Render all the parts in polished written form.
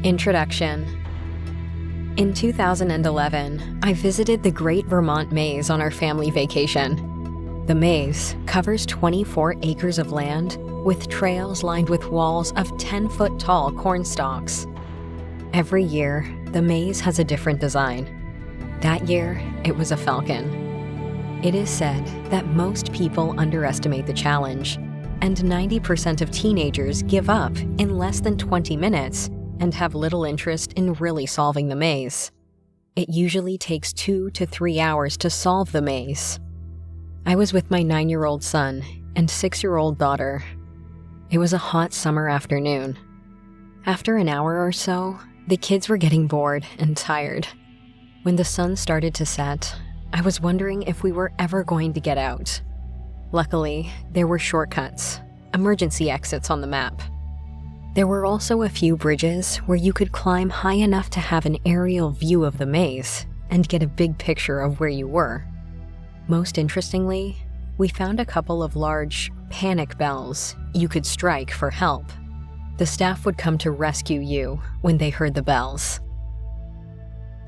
Introduction. In 2011, I visited the Great Vermont Maze on our family vacation. The maze covers 24 acres of land with trails lined with walls of 10-foot-tall corn stalks. Every year, the maze has a different design. That year, it was a falcon. It is said that most people underestimate the challenge, and 90% of teenagers give up in less than 20 minutes and have little interest in really solving the maze. It usually takes 2 to 3 hours to solve the maze. I was with my 9-year-old son and 6-year-old daughter. It was a hot summer afternoon. After an hour or so, the kids were getting bored and tired. When the sun started to set, I was wondering if we were ever going to get out. Luckily, there were shortcuts, emergency exits on the map. There were also a few bridges where you could climb high enough to have an aerial view of the maze and get a big picture of where you were. Most interestingly, we found a couple of large panic bells you could strike for help. The staff would come to rescue you when they heard the bells.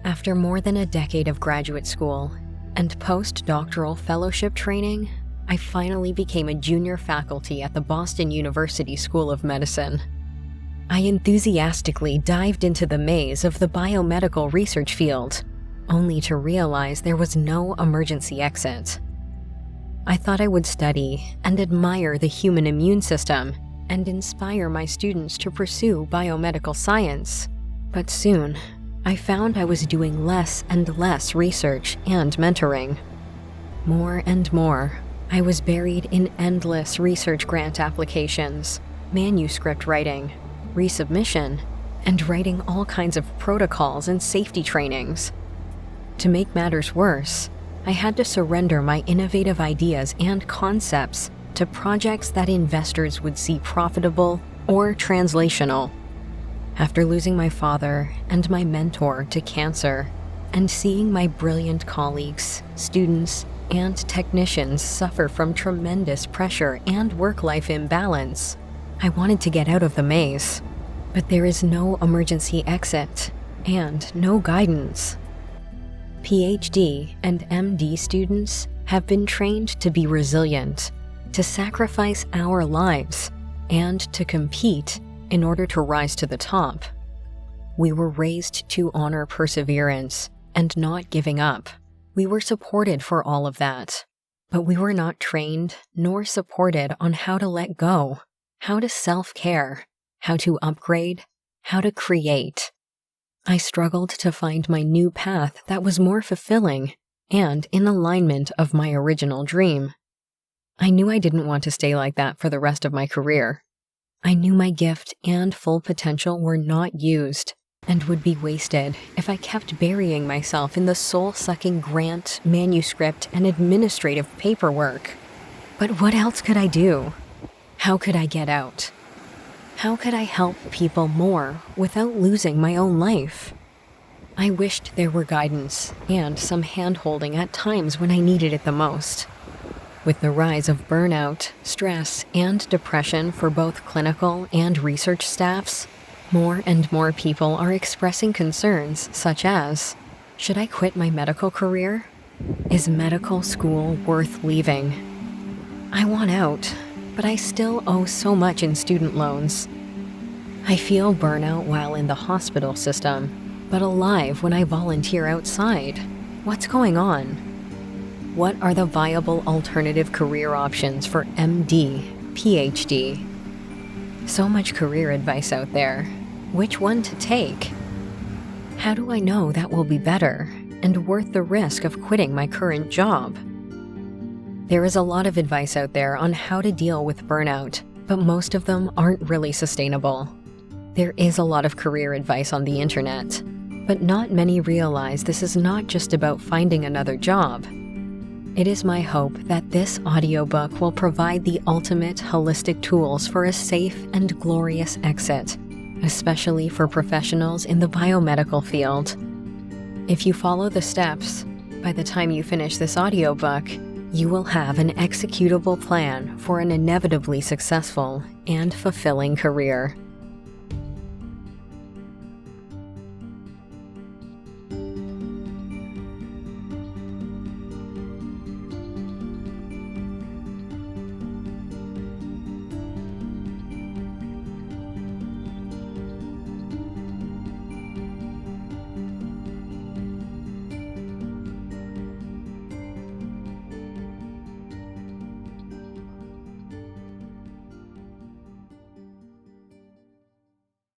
After more than a decade of graduate school and postdoctoral fellowship training, I finally became a junior faculty at the Boston University School of Medicine. I enthusiastically dived into the maze of the biomedical research field, only to realize there was no emergency exit. I thought I would study and admire the human immune system and inspire my students to pursue biomedical science, but soon, I found I was doing less and less research and mentoring. More and more, I was buried in endless research grant applications, manuscript writing, resubmission, and writing all kinds of protocols and safety trainings. To make matters worse, I had to surrender my innovative ideas and concepts to projects that investors would see profitable or translational. After losing my father and my mentor to cancer, and seeing my brilliant colleagues, students, and technicians suffer from tremendous pressure and work-life imbalance, I wanted to get out of the maze, but there is no emergency exit and no guidance. PhD and MD students have been trained to be resilient, to sacrifice our lives, and to compete in order to rise to the top. We were raised to honor perseverance and not giving up. We were supported for all of that, but we were not trained nor supported on how to let go, how to self-care, how to upgrade, how to create. I struggled to find my new path that was more fulfilling and in alignment of my original dream. I knew I didn't want to stay like that for the rest of my career. I knew my gift and full potential were not used and would be wasted if I kept burying myself in the soul-sucking grant, manuscript, and administrative paperwork. But what else could I do? How could I get out? How could I help people more without losing my own life? I wished there were guidance and some hand-holding at times when I needed it the most. With the rise of burnout, stress, and depression for both clinical and research staffs, more and more people are expressing concerns such as, should I quit my medical career? Is medical school worth leaving? I want out, but I still owe so much in student loans. I feel burnout while in the hospital system, but alive when I volunteer outside. What's going on? What are the viable alternative career options for MD, PhD? So much career advice out there. Which one to take? How do I know that will be better and worth the risk of quitting my current job? There is a lot of advice out there on how to deal with burnout, but most of them aren't really sustainable. There is a lot of career advice on the internet, but not many realize this is not just about finding another job. It is my hope that this audiobook will provide the ultimate holistic tools for a safe and glorious exit, especially for professionals in the biomedical field. If you follow the steps, by the time you finish this audiobook, you will have an executable plan for an inevitably successful and fulfilling career.